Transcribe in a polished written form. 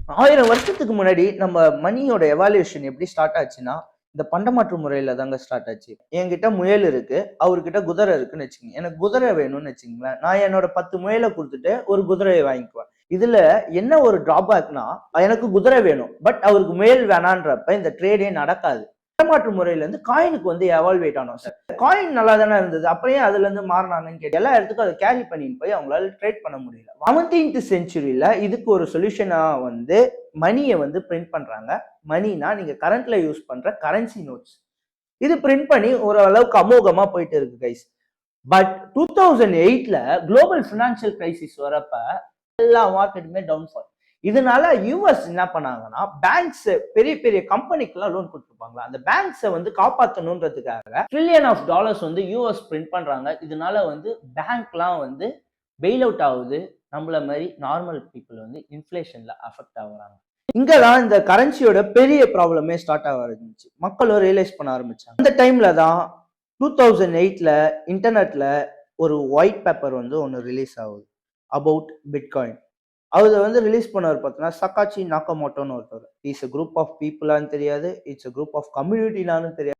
1000 வருஷத்துக்கு முன்னாடி நம்ம மணியோட எவாலுவேஷன் எப்படி ஸ்டார்ட் ஆச்சுன்னா, இந்த பண்டமாற்று முறையில தாங்க ஸ்டார்ட் ஆச்சு. என்கிட்ட முயல் இருக்கு. அவர்கிட்ட குதிரை இருக்குன்னு வச்சுக்கங்க. எனக்கு குதிரை வேணும்னு வச்சுக்கங்களேன். நான் என்னோட 10 முயல குடுத்துட்டு ஒரு குதிரைய வாங்கிக்குவேன். இதுல என்ன ஒரு டிராபேக்னா, எனக்கு குதிரை வேணும். பட் அவருக்கு முயல் வேணான்றப்ப இந்த ட்ரேடே நடக்காது. பண்டமாற்று முறையில இருந்து காயினுக்கு வந்து எவால்வேட் ஆனோம் சார். காயின் நல்லா தானே இருந்தது. அப்புறம் ஏன் அதுல இருந்து மாறுனாங்கன்னு கேட்டு எல்லா இடத்துக்கும் அதை கேரி பண்ணிட்டு போய் அவங்களால ட்ரேட் பண்ண முடியல. 17th செஞ்சுரியில இதுக்கு ஒரு சொல்யூஷனா வந்து மணியை வந்து பிரிண்ட் பண்றாங்க. மணினா நீங்க கரண்ட்ல யூஸ் பண்ற கரன்சி நோட்ஸ். இது பிரிண்ட் பண்ணி ஓரளவுக்கு அமோகமா போயிட்டு இருக்கு கைஸ். பட் 2008ல குளோபல் பினான்சியல் கிரைசிஸ் வரப்ப எல்லா மார்க்கெட்டுமே டவுன்ஃபால். இதனால யூஎஸ் என்ன பண்ணாங்கன்னா, பேங்க்ஸ் பெரிய பெரிய கம்பெனிக்கெல்லாம் லோன் கொடுத்துருப்பாங்களா, அந்த பேங்க்ஸை வந்து காப்பாற்றணுன்றதுக்காக ட்ரில்லியன் ஆஃப் டாலர்ஸ் வந்து யூஎஸ் பிரிண்ட் பண்றாங்க. இதனால வந்து பேங்க்லாம் வந்து பெயில் அவுட் ஆகுது. நம்மள மாதிரி நார்மல் பீப்புள் வந்து இன்ஃப்ளேஷன்ல அஃபெக்ட் ஆகுறாங்க. இங்கதான் இந்த கரன்சியோட பெரிய ப்ராப்ளமே ஸ்டார்ட் ஆக ஆரம்பிச்சு. மக்களும் ரியலைஸ் பண்ண ஆரம்பிச்சாங்க. அந்த டைம்ல தான் 2008ல இன்டர்நெட்ல ஒரு ஒயிட் பேப்பர் வந்து ஒன்று ரிலீஸ் ஆகுது அபவுட் பிட்காயின். அவர் வந்து ரிலீஸ் பண்ணவர் பார்த்தீங்கன்னா சக்காச்சி நாக்கமோட்டோன்னு ஒருத்தர். இட்ஸ் a குரூப் ஆஃப் பீப்புளான்னு தெரியாது, இட்ஸ் a குரூப் ஆஃப் கம்யூனிட்டினாலும் தெரியாது.